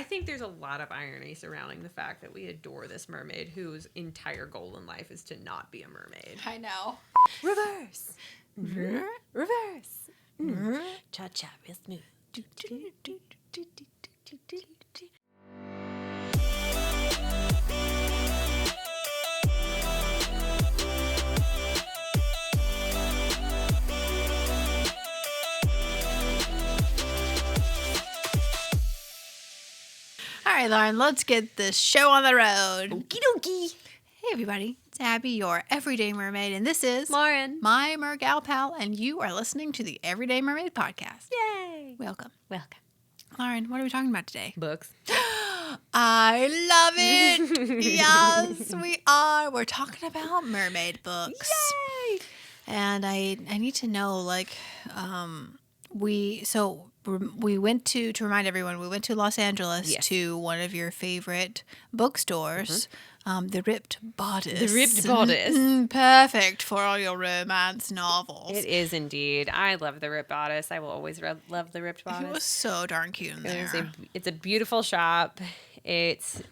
I think there's a lot of irony surrounding the fact that we adore this mermaid whose entire goal in life is to not be a mermaid. I know. Reverse. Reverse. Cha-cha real smooth. All right, Lauren, let's get this show on the road. Okie dokie. Hey, everybody. It's Abby, your Everyday Mermaid, and this is Lauren. my Mergal pal, and you are listening to the Everyday Mermaid podcast. Yay. Welcome. Welcome. Lauren, what are we talking about today? Books. I love it. Yes, we are. We're talking about mermaid books. Yay. And I need to know, we went to remind everyone, we went to Los Angeles to one of your favorite bookstores, the Ripped Bodice. The Ripped Bodice. Perfect for all your romance novels. It is indeed. I love the Ripped Bodice. I will always love the Ripped Bodice. It was so darn cute in there. It's a beautiful shop. It's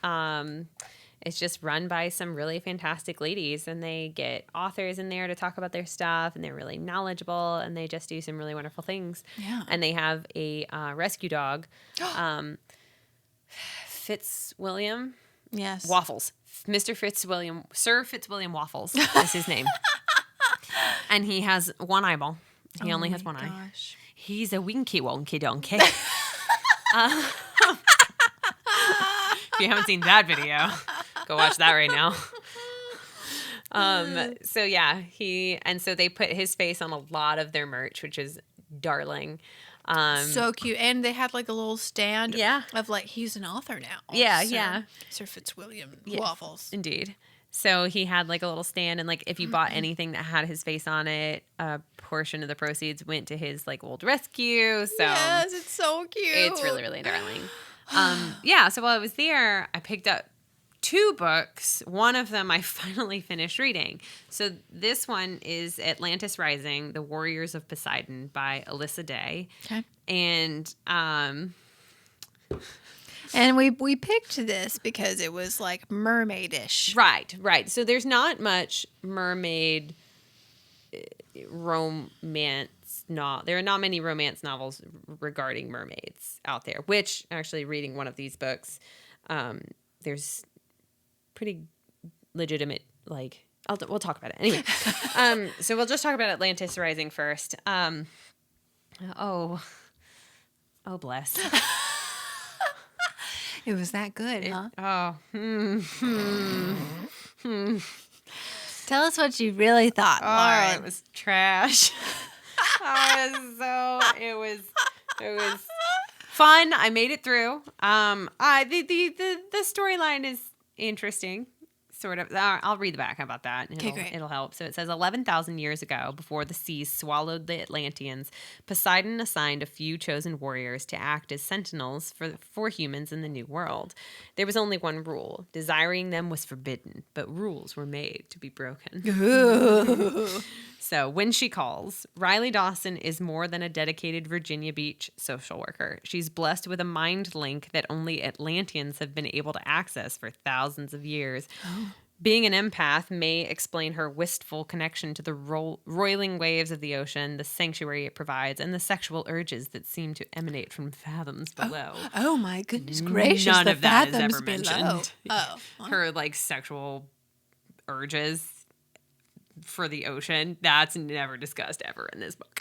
just run by some really fantastic ladies, and they get authors in there to talk about their stuff, and they're really knowledgeable, and they just do some really wonderful things. Yeah. And they have a rescue dog, Fitzwilliam. Yes. Waffles. Sir Fitzwilliam Waffles is his name. And he has one eyeball. He only has one eye. Gosh. He's a winky wonky donkey. If you haven't seen that video, go watch that right now. So they put his face on a lot of their merch, which is darling. So cute. And they had like a little stand Yeah. of like, he's an author now. Yeah. Sir Fitzwilliam Waffles. Indeed. So he had like a little stand, and like if you bought anything that had his face on it, a portion of the proceeds went to his like old rescue. So yes, it's so cute. it's really, really darling. So while I was there, I picked up 2 books. One of them I finally finished reading. So this one is Atlantis Rising: The Warriors of Poseidon by Alyssa Day. Okay. And we picked this because it was like mermaidish. Right. So there's not much mermaid romance. There are not many romance novels regarding mermaids out there, which actually reading one of these books, there's pretty legitimate, like, we'll talk about it. Anyway, so we'll just talk about Atlantis Rising first. Oh, bless. It was that good, huh? Tell us what you really thought, Lauren. It was trash. It was fun. I made it through. The storyline is interesting. Sort of. I'll read the back. How about that? Great. It'll help. So it says 11,000 years ago, before the seas swallowed the Atlanteans, Poseidon assigned a few chosen warriors to act as sentinels for humans in the New World. There was only one rule: desiring them was forbidden, but rules were made to be broken. So when she calls, Riley Dawson is more than a dedicated Virginia Beach social worker. She's blessed with a mind link that only Atlanteans have been able to access for thousands of years. Oh. Being an empath may explain her wistful connection to the roiling waves of the ocean, the sanctuary it provides, and the sexual urges that seem to emanate from fathoms below. Oh my goodness gracious. None of that is fathoms ever below. mentioned. Oh. Her, like, sexual urges for the ocean, that's never discussed ever in this book.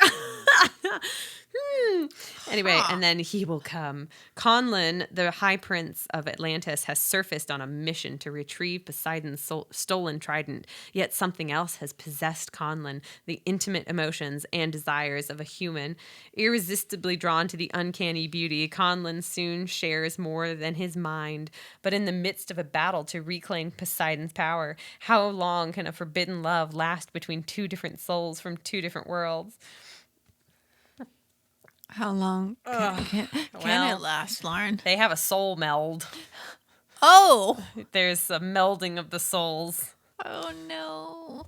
Anyway, and then he will come. Conlon, the high prince of Atlantis, has surfaced on a mission to retrieve Poseidon's stolen trident. Yet something else has possessed Conlon, the intimate emotions and desires of a human. Irresistibly drawn to the uncanny beauty, Conlon soon shares more than his mind. But in the midst of a battle to reclaim Poseidon's power, how long can a forbidden love last between 2 different souls from 2 different worlds? How long can it last, Lauren? They have a soul meld. Oh! There's a melding of the souls. Oh, no.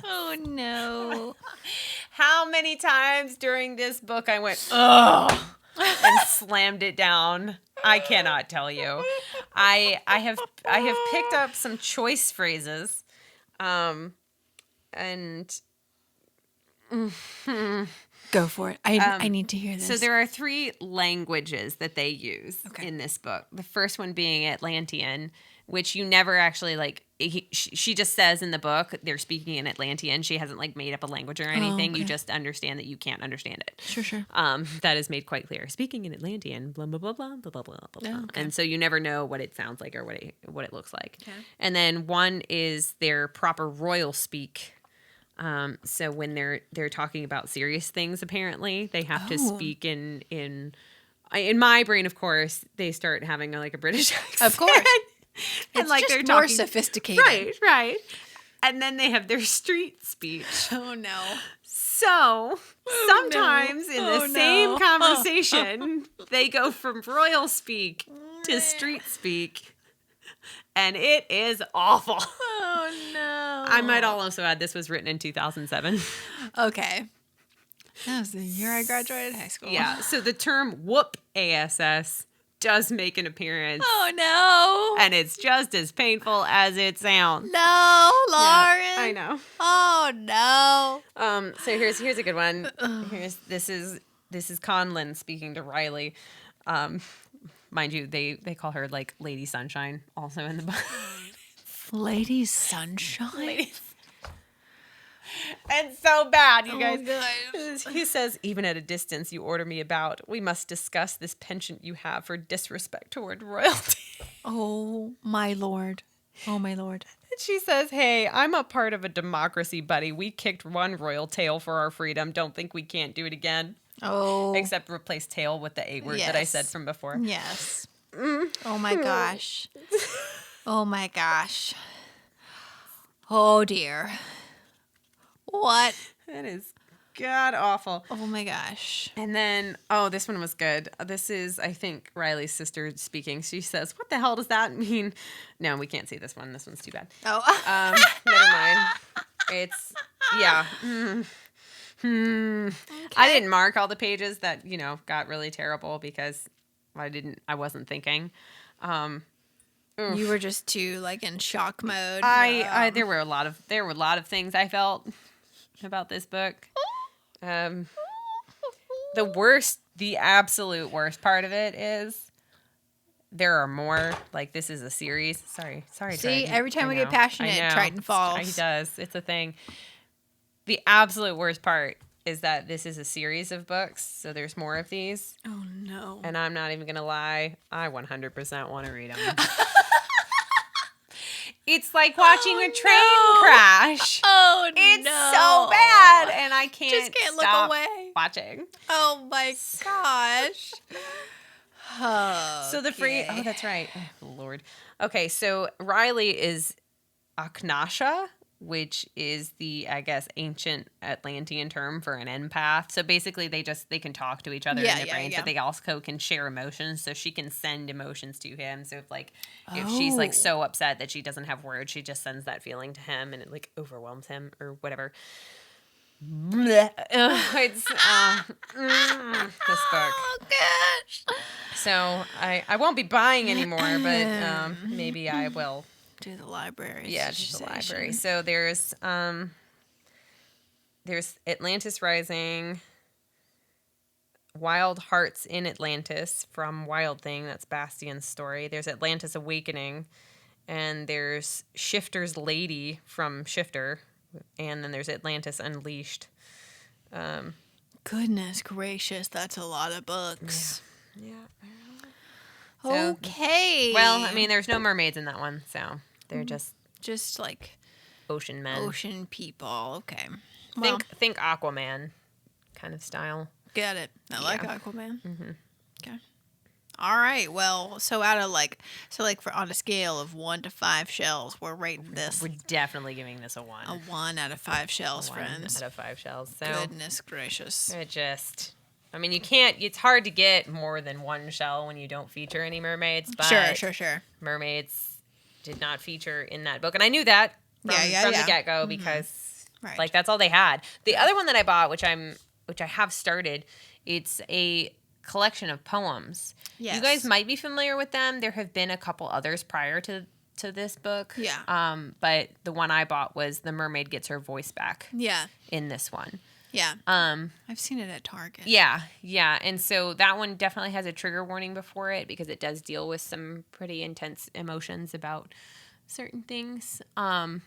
Oh, no. How many times during this book I went, ugh. and slammed it down. I cannot tell you. I have picked up some choice phrases, and Go for it. I need to hear this. so there are 3 languages that they use in this book. The first one being Atlantean, which you never actually like. She just says in the book they're speaking in Atlantean. She hasn't like made up a language or anything. You just understand that you can't understand it. Sure. That is made quite clear. Speaking in Atlantean, blah blah blah blah blah blah blah blah. Oh, okay. And so you never know what it sounds like or what it looks like. Okay. And then one is their proper royal speak. So when they're talking about serious things, apparently they have to speak in my brain. Of course, they start having like a British accent. Of course, and it's like just they're more talking sophisticated. right. And then they have their street speech. Oh no! So sometimes in the same conversation, they go from royal speak to street speak. And it is awful. Oh, no. I might also add this was written in 2007. Okay. That was the year I graduated high school. Yeah. So the term whoop ASS does make an appearance. Oh, no. And it's just as painful as it sounds. No, Lauren. Yeah, I know. Oh, no. So here's a good one. This is Conlon speaking to Riley. Mind you, they call her like Lady Sunshine also in the book. Lady Sunshine? And so bad, you guys. God. He says, even at a distance, you order me about. We must discuss this penchant you have for disrespect toward royalty. Oh, my lord. Oh, my lord. And she says, hey, I'm a part of a democracy, buddy. We kicked one royal tail for our freedom. Don't think we can't do it again. Oh. Except replace tail with the A word that I said from before. Yes. Oh, my gosh. Oh, my gosh. Oh, dear. What? That is god awful. Oh, my gosh. And then, this one was good. This is, I think, Riley's sister speaking. She says, what the hell does that mean? No, we can't see this one. This one's too bad. Oh. Never mind. It's, yeah. Okay. I didn't mark all the pages that, got really terrible because I wasn't thinking. You were just too in shock mode. There were a lot of things I felt about this book. The absolute worst part of it is there are more. Like, this is a series. Sorry. See, Triton. every time we get passionate, Triton falls. He does. It's a thing. The absolute worst part is that this is a series of books, so there's more of these. Oh, no. And I'm not even going to lie. I 100% want to read them. It's like watching a train crash. Oh, it's no. so bad, and I can't look stop away. Watching. Oh, my gosh. So the free... Oh, that's right. Oh, Lord. Okay, so Riley is Aknasha, which is the, I guess, ancient Atlantean term for an empath. So basically they can talk to each other in their brains, but they also can share emotions. So she can send emotions to him. So if she's so upset that she doesn't have words, she just sends that feeling to him and it overwhelms him or whatever. It's this book. Oh, gosh. So I won't be buying anymore, but maybe I will. To the library. Yeah, to the library. So there's Atlantis Rising, Wild Hearts in Atlantis from Wild Thing. That's Bastian's story. There's Atlantis Awakening, and there's Shifter's Lady from Shifter, and then there's Atlantis Unleashed. Goodness gracious, that's a lot of books. Yeah. So, okay. Well, I mean, there's no mermaids in that one, so they're just ocean men, ocean people. Okay. Well, think Aquaman kind of style. Get it? I like Aquaman. Mm-hmm. Okay. All right. Well, so out of for on a scale of 1 to 5 shells, we're rating this. We're definitely giving this a 1. A 1 out of 5 shells, friends. 1 out of 5 shells. So goodness gracious. You can't. It's hard to get more than 1 shell when you don't feature any mermaids. But sure. Mermaids did not feature in that book, and I knew that from the get-go because that's all they had. The other one that I bought, which I have started, it's a collection of poems. Yes. You guys might be familiar with them. There have been a couple others prior to this book. Yeah. But the one I bought was The Mermaid Gets Her Voice Back. Yeah. In this one. Yeah. I've seen it at Target. Yeah. Yeah. And so that one definitely has a trigger warning before it because it does deal with some pretty intense emotions about certain things.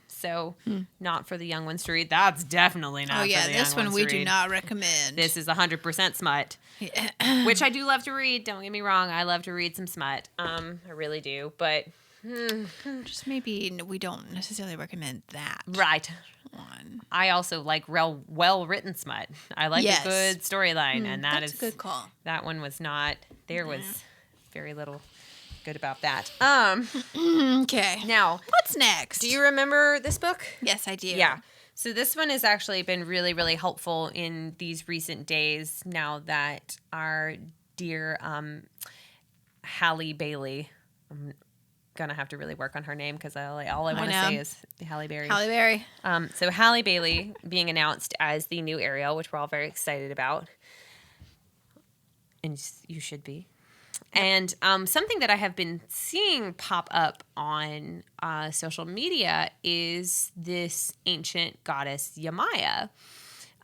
So not for the young ones to read. That's definitely not for the young ones to read. This one we do not recommend. This is 100% smut. Yeah. Which I do love to read. Don't get me wrong. I love to read some smut. I really do. But just maybe we don't necessarily recommend that. Right. One. I also like well-written smut. I like a good storyline, and that's a good call. That one was not. There was very little good about that. Okay. Now, what's next? Do you remember this book? Yes, I do. Yeah. So this one has actually been really, really helpful in these recent days. Now that our dear Halle Bailey. Gonna have to really work on her name because all I want to say is Halle Berry. Halle Berry. So Halle Bailey being announced as the new Ariel, which we're all very excited about, and you should be. And something that I have been seeing pop up on social media is this ancient goddess Yamaya.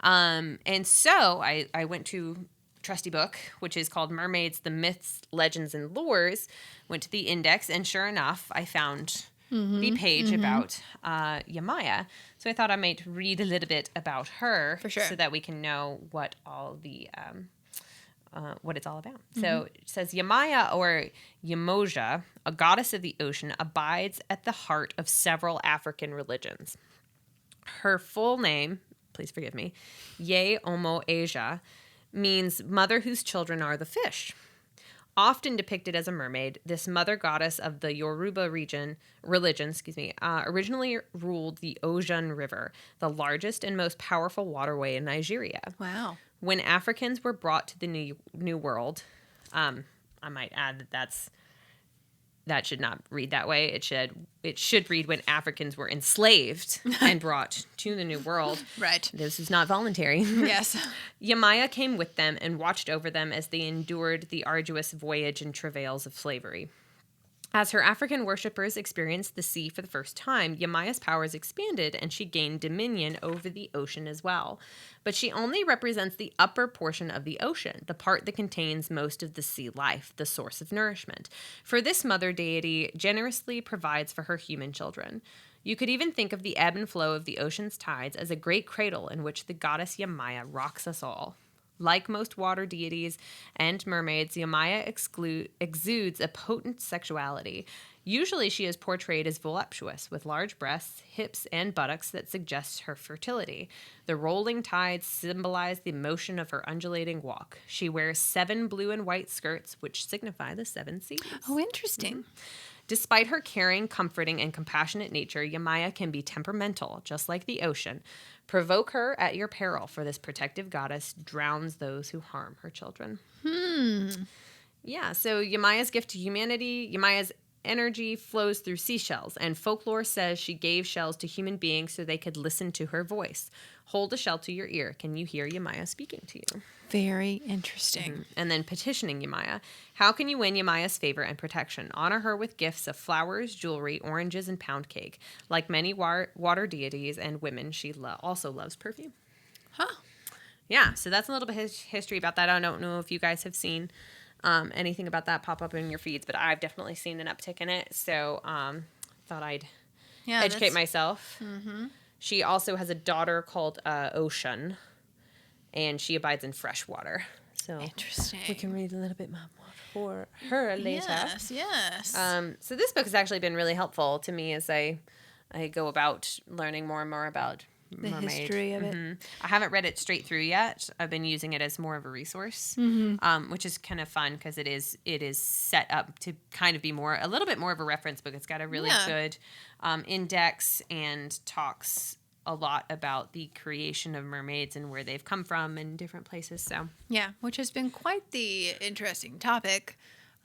And so I went to trusty book, which is called Mermaids, the Myths, Legends, and Lures, went to the index, and sure enough, I found the page about Yamaya. So I thought I might read a little bit about her for sure, so that we can know what all the what it's all about. So it says Yamaya, or Yamoja, a goddess of the ocean, abides at the heart of several African religions. Her full name, please forgive me, Ye Omo Asia, means mother whose children are the fish. Often depicted as a mermaid, this mother goddess of the Yoruba religion, originally ruled the Ocean River, the largest and most powerful waterway in Nigeria. Wow. When Africans were brought to the New World, I might add that should not read that way. It should read when Africans were enslaved and brought to the New World. Right. This is not voluntary. Yes. Yamaya came with them and watched over them as they endured the arduous voyage and travails of slavery. As her African worshippers experienced the sea for the first time, Yamaya's powers expanded and she gained dominion over the ocean as well. But she only represents the upper portion of the ocean, the part that contains most of the sea life, the source of nourishment. For this mother deity generously provides for her human children. You could even think of the ebb and flow of the ocean's tides as a great cradle in which the goddess Yamaya rocks us all. Like most water deities and mermaids, Yamaya exudes a potent sexuality. Usually she is portrayed as voluptuous, with large breasts, hips, and buttocks that suggest her fertility. The rolling tides symbolize the motion of her undulating walk. She wears 7 blue and white skirts, which signify the 7 seas. Oh, interesting. Despite her caring, comforting, and compassionate nature, Yamaya can be temperamental, just like the ocean. Provoke her at your peril, for this protective goddess drowns those who harm her children. Yeah, so Yamaya's gift to humanity, Yamaya's energy flows through seashells, and folklore says she gave shells to human beings so they could listen to her voice. Hold a shell to your ear. Can you hear Yamaya speaking to you? Very interesting. And then petitioning Yamaya. How can you win Yamaya's favor and protection? Honor her with gifts of flowers, jewelry, oranges, and pound cake. Like many water deities and women, she also loves perfume. Huh. Yeah, so that's a little bit of history about that. I don't know if you guys have seen anything about that pop up in your feeds, but I've definitely seen an uptick in it. So thought I'd educate myself. Mm-hmm. She also has a daughter called Ocean, and she abides in fresh water. So interesting. We can read a little bit more for her later. Yes. So this book has actually been really helpful to me as I go about learning more and more about the Mermaid. History of it. I haven't read it straight through yet. I've been using it as more of a resource, which is kind of fun because it is set up to kind of be a little bit more of a reference book. It's got a really good index and talks a lot about the creation of mermaids and where they've come from and different places. So yeah, which has been quite the interesting topic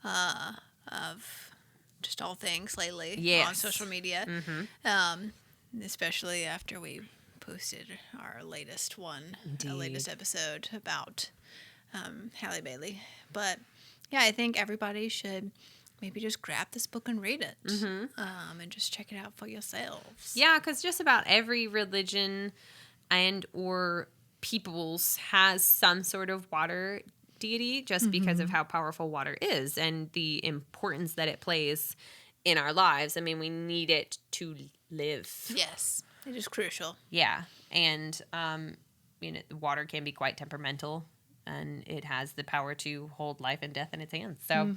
of just all things lately on social media, especially after we posted our latest latest episode about Halle Bailey. But yeah, I think everybody should maybe just grab this book and read it, and just check it out for yourselves. Yeah, because just about every religion and or peoples has some sort of water deity just because of how powerful water is and the importance that it plays in our lives. I mean, we need it to live. Yes, it is crucial. Yeah, and water can be quite temperamental, and it has the power to hold life and death in its hands. So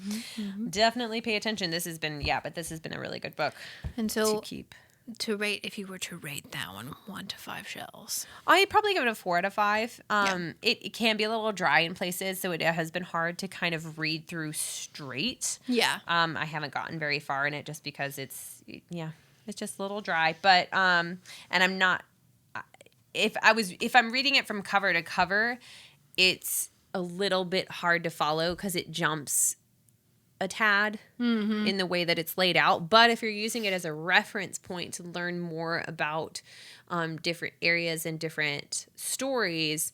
definitely pay attention. This has been a really good book. And so to keep. To rate, if you were to rate that one to 5 shells. I'd probably give it a 4 out of 5. Yeah. It can be a little dry in places, so it has been hard to kind of read through straight. Yeah. I haven't gotten very far in it just because it's just a little dry. But and I'm not. If I'm reading it from cover to cover, it's a little bit hard to follow because it jumps a tad in the way that it's laid out. But if you're using it as a reference point to learn more about different areas and different stories,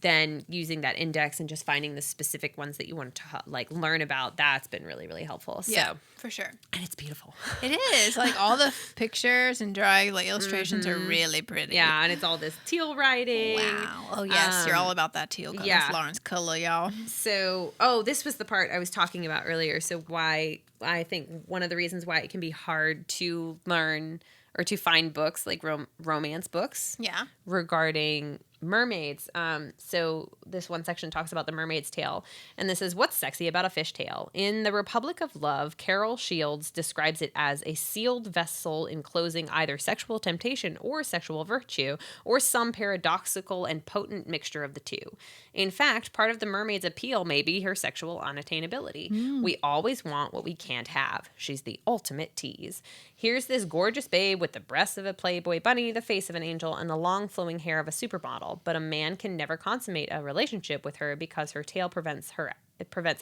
then using that index and just finding the specific ones that you want to learn about, that's been really, really helpful. Yeah, so, for sure. and it's beautiful. It is. Like all the pictures and drawing, illustrations are really pretty. Yeah, and it's all this teal writing. Wow. Oh, yes. You're all about that teal color. Yeah. That's Lauren's color, y'all. So, this was the part I was talking about earlier. So why I think one of the reasons why it can be hard to learn or to find books like romance books. Yeah. Regarding mermaids. So this one section talks about the mermaid's tail. And this is what's sexy about a fish tail. In The Republic of Love, Carol Shields describes it as a sealed vessel enclosing either sexual temptation or sexual virtue, or some paradoxical and potent mixture of the two. In fact, part of the mermaid's appeal may be her sexual unattainability. We always want what we can't have. She's the ultimate tease. Here's this gorgeous babe with the breasts of a Playboy bunny, the face of an angel, and the long flowing hair of a supermodel, but a man can never consummate a relationship with her because her tail prevents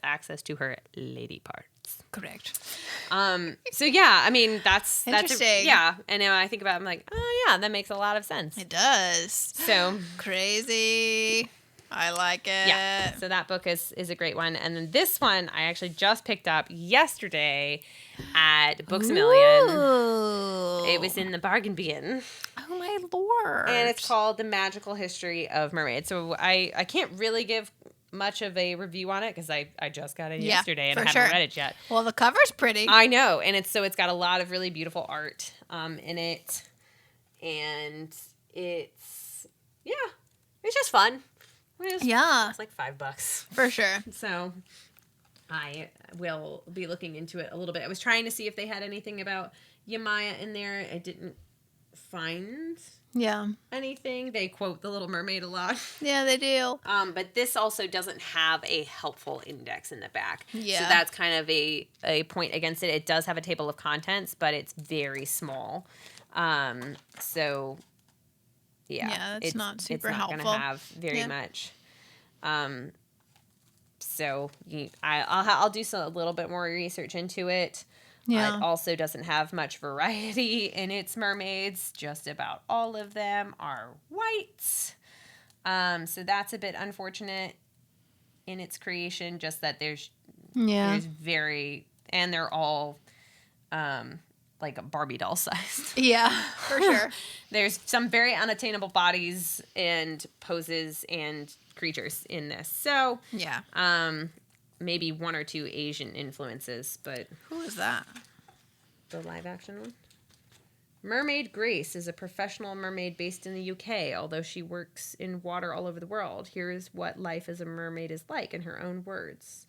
access to her lady parts. Correct. So yeah, I mean that's Interesting. yeah, and now I think about it, I'm like, oh yeah, that makes a lot of sense. It does. So crazy. I like it. yeah, so that book is a great one, and then this one I actually just picked up yesterday at Books A Million. Ooh. It was in the bargain bin. Oh my lord. And it's called The Magical History of Mermaid. So I can't really give much of a review on it because I just got it yesterday and I haven't read it yet. Well, the cover's pretty. I know. And it's got a lot of really beautiful art in it. And it's just fun. Yeah. It's like $5. For sure. So I will be looking into it a little bit. I was trying to see if they had anything about Yamaya in there. I didn't find anything. They quote The Little Mermaid a lot. Yeah, they do. But this also doesn't have a helpful index in the back. Yeah. So that's kind of a point against it. It does have a table of contents, but it's very small. So yeah, it's not super it's not helpful. going to have very much. So I'll do a little bit more research into it. Yeah. It also doesn't have much variety in its mermaids. Just about all of them are white. So that's a bit unfortunate in its creation. Just that there's and they're all like a Barbie doll sized. Yeah, for sure. There's some very unattainable bodies and poses and creatures in this. So yeah. Maybe 1 or 2 Asian influences, but Who is that? the live action one. Mermaid Grace is a professional mermaid based in the UK, although she works in water all over the world. Here is what life as a mermaid is like in her own words.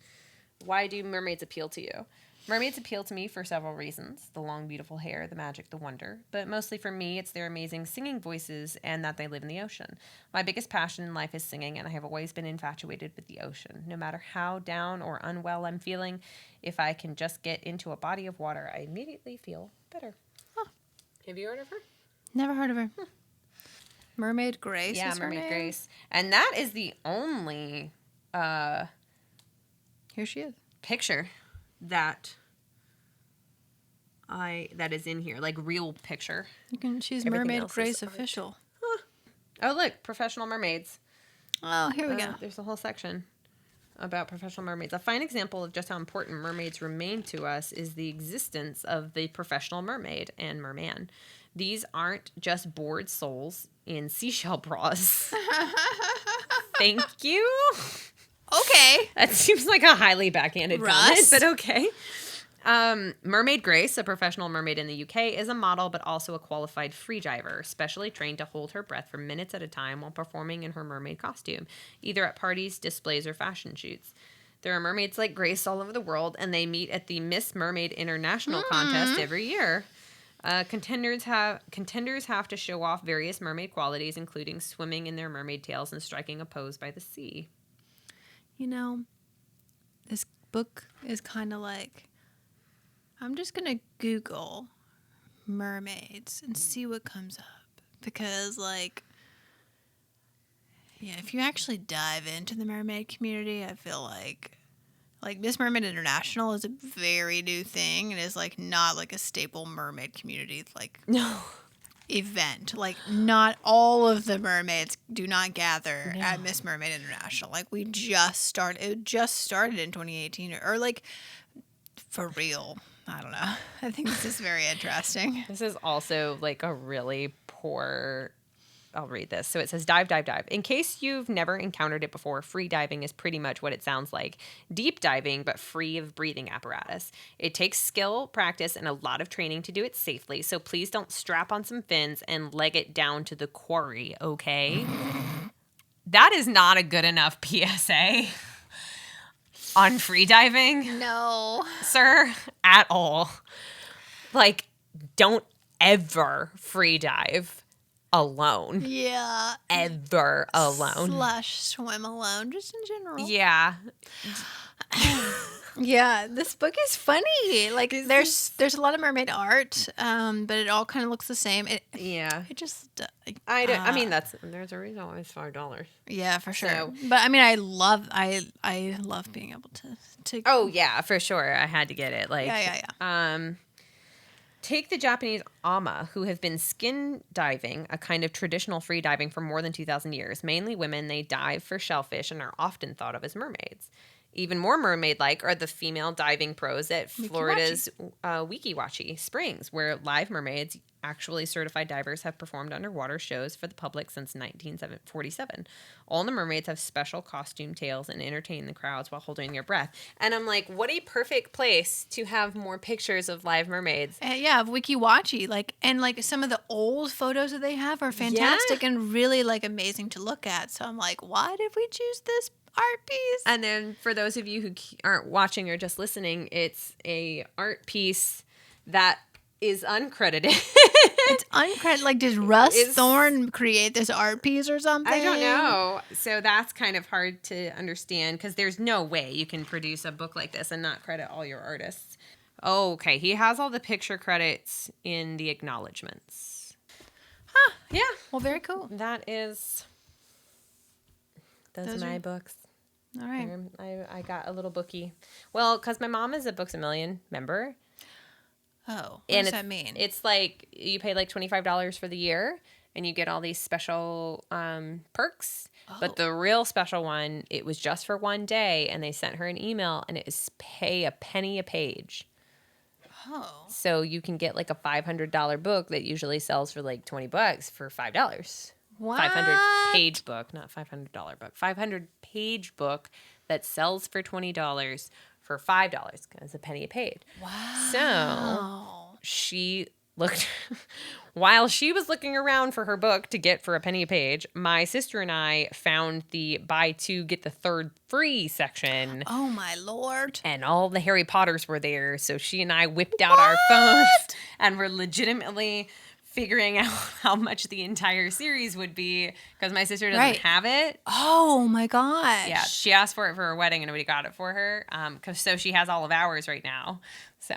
Why do mermaids appeal to you? Mermaids appeal to me for several reasons. The long, beautiful hair, the magic, the wonder. But mostly for me, it's their amazing singing voices and that they live in the ocean. My biggest passion in life is singing, and I have always been infatuated with the ocean. No matter how down or unwell I'm feeling, if I can just get into a body of water, I immediately feel better. Huh. Have you heard of her? Never heard of her. Mermaid Grace. Yeah, is her Mermaid name? Grace. And that is the only Here she is. picture that is in here, like real picture. She's Everything Mermaid else is Grace art. official. Oh, look, professional mermaids. Oh, here we go. There's a whole section. about professional mermaids. A fine example of just how important mermaids remain to us is the existence of the professional mermaid and merman. These aren't just bored souls in seashell bras. Thank you. Okay. That seems like a highly backhanded comment, Russ. but okay. Mermaid Grace, a professional mermaid in the UK, is a model but also a qualified freediver, specially trained to hold her breath for minutes at a time while performing in her mermaid costume, either at parties, displays, or fashion shoots. There are mermaids like Grace all over the world, and they meet at the Miss Mermaid International contest every year. Contenders have to show off various mermaid qualities, including swimming in their mermaid tails and striking a pose by the sea. You know, this book is kind of like, I'm just going to Google mermaids and see what comes up. Because, like, yeah, if you actually dive into the mermaid community, I feel like Miss Mermaid International is a very new thing and is, like, not, like, a staple mermaid community, like, No. event. Like, not all of the mermaids do not gather at Miss Mermaid International. Like, it just started in 2018 or like, for real. I don't know. I think this is very interesting. This is also like a really poor. I'll read this. So it says, dive, dive, dive. In case you've never encountered it before, free diving is pretty much what it sounds like. Deep diving, but free of breathing apparatus. It takes skill, practice, and a lot of training to do it safely. So please don't strap on some fins and leg it down to the quarry, okay? That is not a good enough PSA on free diving. No. Sir, at all. Like, don't ever free dive alone. Yeah. Ever alone. Slash swim alone, just in general. Yeah. Yeah, this book is funny. Like, there's a lot of mermaid art, but it all kind of looks the same. Yeah. It just. I mean, there's a reason why it's $5. Yeah, for sure. So- But I mean, I love being able to. Oh, yeah, for sure. I had to get it. Like, Yeah. Take the Japanese ama, who have been skin diving, a kind of traditional free diving for more than 2,000 years. Mainly women, they dive for shellfish and are often thought of as mermaids. Even more mermaid-like are the female diving pros at Florida's Weeki Springs, where live mermaids, actually certified divers, have performed underwater shows for the public since 1947. All the mermaids have special costume tails and entertain the crowds while holding their breath. And I'm like, what a perfect place to have more pictures of live mermaids. Yeah, of Weeki and some of the old photos that they have are fantastic and really like amazing to look at. So I'm like, why did we choose this art piece? And then for those of you who aren't watching or just listening, it's a art piece that is uncredited. It's uncredited. Like, did Russ Thorne create this art piece or something? I don't know. So that's kind of hard to understand because there's no way you can produce a book like this and not credit all your artists. Oh, okay. He has all the picture credits in the acknowledgments. Huh. Yeah. Well, very cool. That is... Those are my books. All right. I got a little bookie. Well, because my mom is a Books A Million member. Oh, what does that mean? It's like you pay like $25 for the year and you get all these special perks. Oh. But the real special one, it was just for one day and they sent her an email and it is pay a penny a page. Oh. So you can get like a $500 book that usually sells for like $20 for $5. What? 500-page book, not $500 book. 500-page book that sells for $20 for $5 because a penny a page. Wow. So she looked, while she was looking around for her book to get for a penny a page, my sister and I found the buy two, get the third free section. Oh, my Lord. And all the Harry Potters were there. So she and I whipped out our phones and were legitimately figuring out how much the entire series would be because my sister doesn't have it. Oh my gosh. Yeah, she asked for it for her wedding and nobody got it for her. So she has all of ours right now. So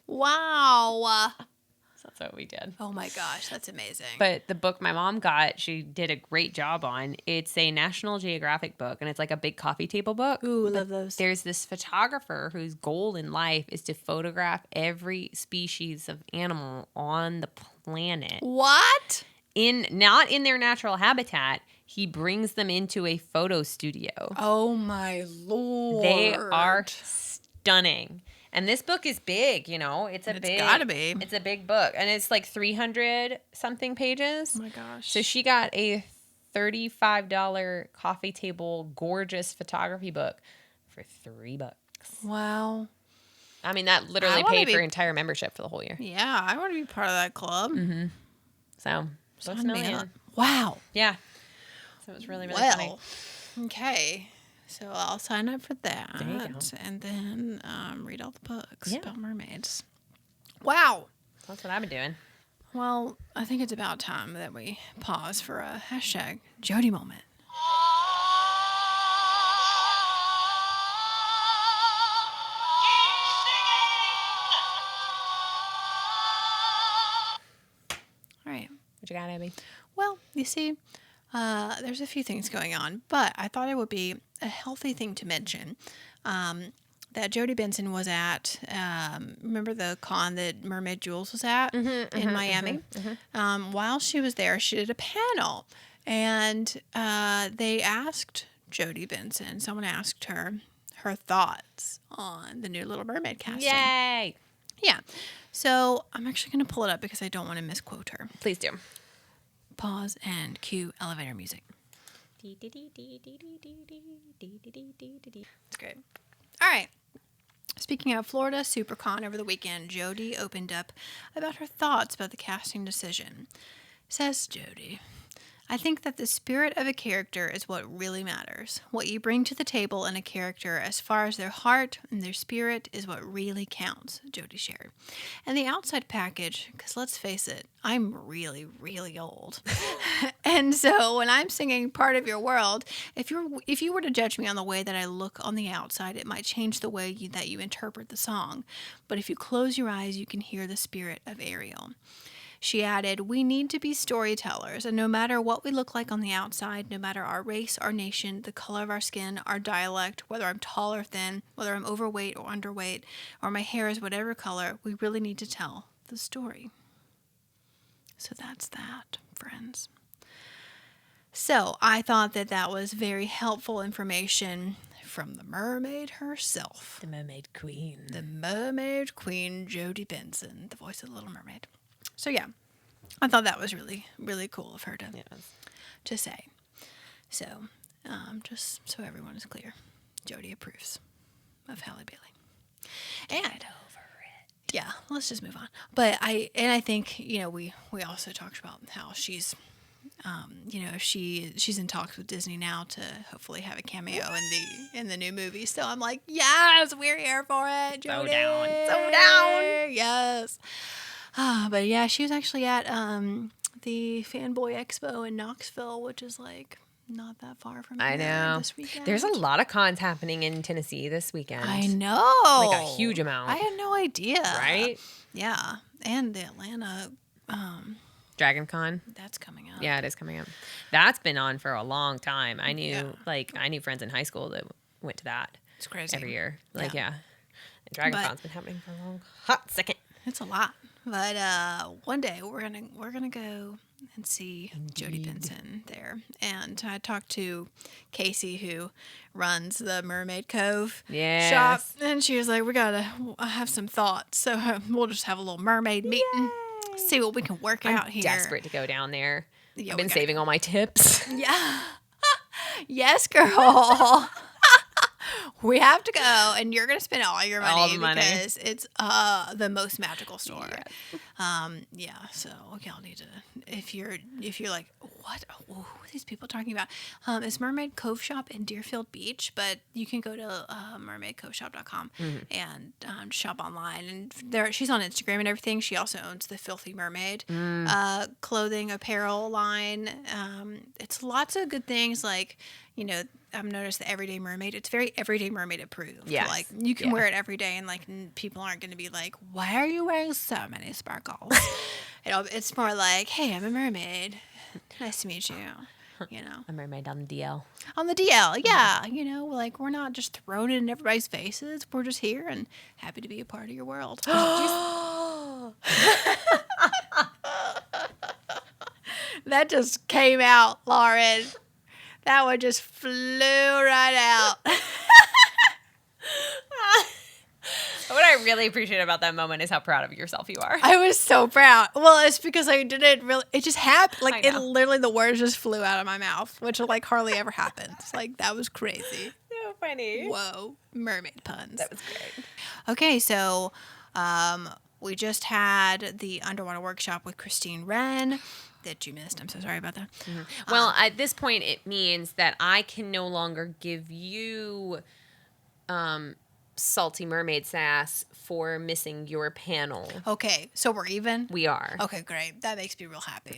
wow. that's what we did. Oh my gosh, that's amazing. But the book my mom got, she did a great job on. It's a National Geographic book, and it's like a big coffee table book. Ooh, love those. There's this photographer whose goal in life is to photograph every species of animal on the planet. What? Not in their natural habitat, he brings them into a photo studio. Oh my Lord. They are stunning. And this book is big, you know. It's gotta be. It's a big book. And it's like 300 something pages. Oh my gosh. So she got a $35 coffee table gorgeous photography book for $3. Wow. I mean, that literally paid for entire membership for the whole year. Yeah, I want to be part of that club. Mm-hmm. So, Sign me up. Wow. Yeah. So it was really, really funny. Okay. So I'll sign up for that. There you go. And then read all the books about mermaids. Wow. That's what I've been doing. Well, I think it's about time that we pause for a hashtag Jody moment. All right. What you got, Abby? Well, you see, there's a few things going on, but I thought it would be a healthy thing to mention that Jody Benson was at. Remember the con that Mermaid Jules was at in Miami? While she was there, she did a panel, and they asked Jody Benson, someone asked her thoughts on the new Little Mermaid casting. Yay! Yeah. So I'm actually going to pull it up because I don't want to misquote her. Please do. Pause and cue elevator music. It's great. All right. Speaking of Florida SuperCon over the weekend, Jody opened up about her thoughts about the casting decision. Says Jody, I think that the spirit of a character is what really matters. What you bring to the table in a character as far as their heart and their spirit is what really counts, Jody shared. And the outside package, because let's face it, I'm really, really old. And so when I'm singing Part of Your World, if you were to judge me on the way that I look on the outside, it might change the way that you interpret the song. But if you close your eyes, you can hear the spirit of Ariel. She added, we need to be storytellers, and no matter what we look like on the outside, no matter our race, our nation, the color of our skin, our dialect, whether I'm tall or thin, whether I'm overweight or underweight, or my hair is whatever color, we really need to tell the story. So that's that, friends. So I thought that was very helpful information from the mermaid herself. The Mermaid Queen. The Mermaid Queen, Jody Benson, the voice of the Little Mermaid. So yeah, I thought that was really, really cool of her to say. So, just so everyone is clear, Jody approves of Halle Bailey. And over it. Yeah, let's just move on. But I think we also talked about how she's, she's in talks with Disney now to hopefully have a cameo in the new movie. So I'm like, yes, we're here for it, Jody. So down. Yes. But yeah, she was actually at the Fanboy Expo in Knoxville, which is like not that far from here. I know. This weekend. There's a lot of cons happening in Tennessee this weekend. I know. Like a huge amount. I had no idea. Right? Yeah. And the Atlanta Dragon Con. That's coming up. Yeah, it is coming up. That's been on for a long time. I knew friends in high school that went to that. It's crazy. Every year. And Dragon Con's been happening for a long hot second. It's a lot. But one day we're gonna go and see Jody Benson there. And I talked to Casey, who runs the Mermaid Cove shop, and she was like, "We gotta have some thoughts, so we'll just have a little mermaid meeting, see what we can work out here." Desperate to go down there. Yeah, I've been saving all my tips. Yeah. Yes, girl. We have to go, and you're gonna spend all your money, All the money. because it's the most magical store. So y'all need to, if you're like, what are these people talking about? It's Mermaid Cove Shop in Deerfield Beach, but you can go to mermaidcoveshop.com and shop online. And she's on Instagram and everything. She also owns the Filthy Mermaid clothing apparel line. It's lots of good things, like, I've noticed the Everyday Mermaid. It's very Everyday Mermaid approved. Yes. Like, you can wear it every day, and like people aren't going to be like, "Why are you wearing so many sparkles?" It's more like, "Hey, I'm a mermaid. Nice to meet you." A mermaid on the DL. On the DL, yeah. Like, we're not just throwing it in everybody's faces. We're just here and happy to be a part of your world. That just came out, Lauren. That one just flew right out. What I really appreciate about that moment is how proud of yourself you are. I was so proud. Well, it's because I didn't really. It just happened. Like I it know. literally, the words just flew out of my mouth, which like hardly ever happens. Like that was crazy. So funny. Whoa, mermaid puns. That was great. Okay, so we just had the underwater workshop with Christine Wren that you missed. I'm so sorry about that. Well, at this point, it means that I can no longer give you salty mermaid sass for missing your panel. Okay, so we're even. We are. Okay, great. That makes me real happy.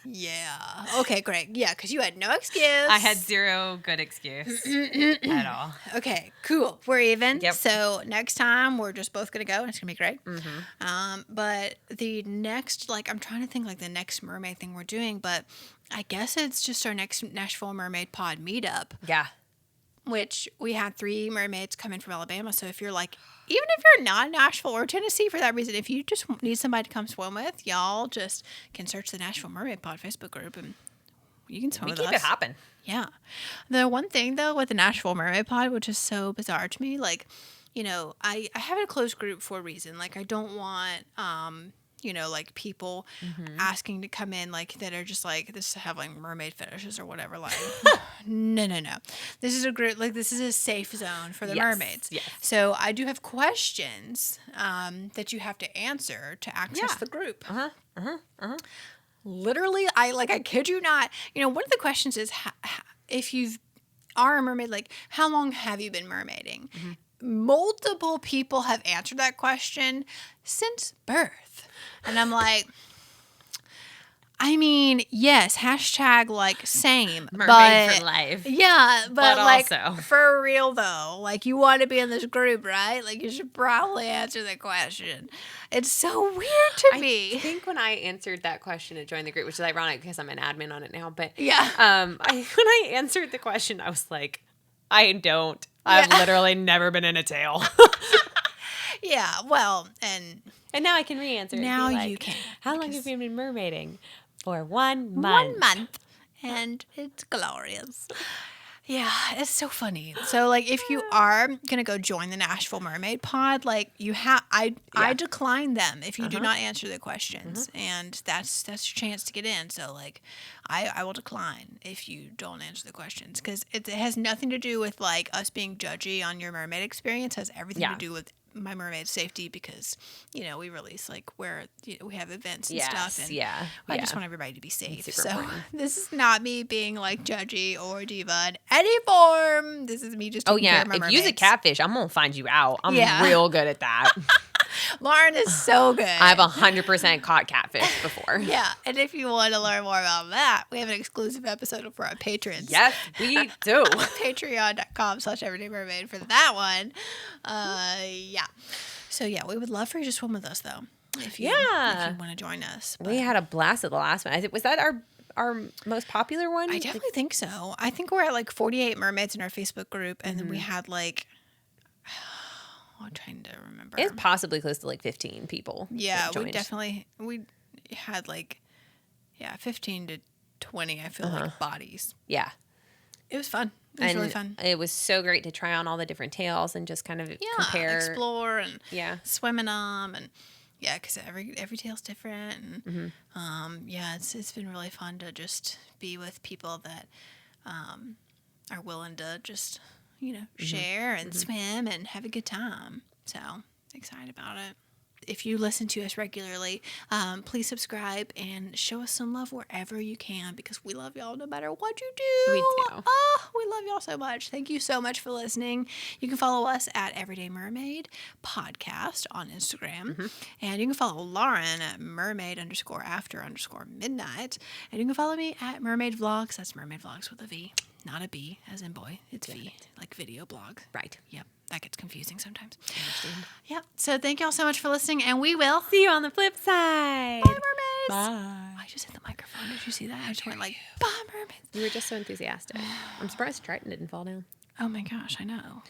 Yeah. Okay, great. Yeah, because you had no excuse. I had zero good excuse at all. Okay, cool. We're even. Yep. So next time we're just both gonna go, and it's gonna be great. But the next, like, I'm trying to think like the next mermaid thing we're doing, but I guess it's just our next Nashville Mermaid Pod meetup, Yeah. which we had 3 mermaids coming from Alabama. So if you're like, even if you're not in Nashville or Tennessee for that reason, if you just need somebody to come swim with, y'all just can search the Nashville Mermaid Pod Facebook group and you can swim We with keep us. it hopping. Yeah. The one thing, though, with the Nashville Mermaid Pod, which is so bizarre to me, like, you know, I have a closed group for a reason. Like, I don't want, you know, like, people asking to come in, like, that are just, like, this have, like, mermaid fetishes or whatever. Like, no. This is a group, like, this is a safe zone for the Yes, mermaids. yes. So I do have questions that you have to answer to access Yeah. the group. Uh-huh. Literally, I kid you not. You know, one of the questions is if you are a mermaid, like, how long have you been mermaiding? Multiple people have answered that question since birth. And I'm like, I mean, yes, hashtag like same. Mermaid but, for life. Yeah, but like also. for real though, like you want to be in this group, right? Like you should probably answer the question. It's so weird to me. I think when I answered that question to join the group, which is ironic because I'm an admin on it now, but Yeah. when I answered the question, I was like, I don't. I've literally never been in a tail. Yeah, well, and And now I can re-answer it. Now And be like, you can, How long because- have you been mermaiding? For 1 month. 1 month. And it's glorious. Yeah, it's so funny. So, like, if you are gonna go join the Nashville Mermaid Pod, like, you have, I decline them if you do not answer the questions, and that's your chance to get in. So, like, I will decline if you don't answer the questions because it has nothing to do with like us being judgy on your mermaid experience. It has everything to do with my mermaid safety because we release like where we have events and stuff, and I just want everybody to be safe. Super So important. this is not me being like judgy or diva in any form. This is me just taking care of my If mermaids. you's a catfish, I'm gonna find you out. I'm Yeah. real good at that. Lauren is so good. I've 100% caught catfish before. Yeah, and if you want to learn more about that, we have an exclusive episode for our patrons. Yes, we do. Patreon.com/everydaymermaid for that one. Yeah. So yeah, we would love for you to swim with us though. If you want to join us. We had a blast at the last one. Was that our most popular one? I definitely think so. I think we're at like 48 mermaids in our Facebook group, and then we had like, I'm trying to remember. It's possibly close to like 15 people. Yeah, that we joined. had like 15 to 20. I feel like bodies. Yeah. It was fun. It was really fun. It was so great to try on all the different tails and just kind of compare. Explore and Yeah. swim in them, and because every tail's different, and it's been really fun to just be with people that are willing to just share and swim and have a good time. So excited about it. If you listen to us regularly, please subscribe and show us some love wherever you can because we love y'all no matter what you do. We do. Oh, we love y'all so much. Thank you so much for listening. You can follow us at Everyday Mermaid Podcast on Instagram. And you can follow Lauren at mermaid_after_midnight. And you can follow me at Mermaid Vlogs. That's Mermaid Vlogs with a V, not a B as in boy. It's V, like video blog. Right. Yep. That gets confusing sometimes. Yep. So thank y'all so much for listening, and we will See you on the flip side. Bye, mermaids. Bye. I just hit the microphone. Did you see that? I just went like, bye, mermaids. You were just so enthusiastic. I'm surprised Triton didn't fall down. Oh my gosh, I know.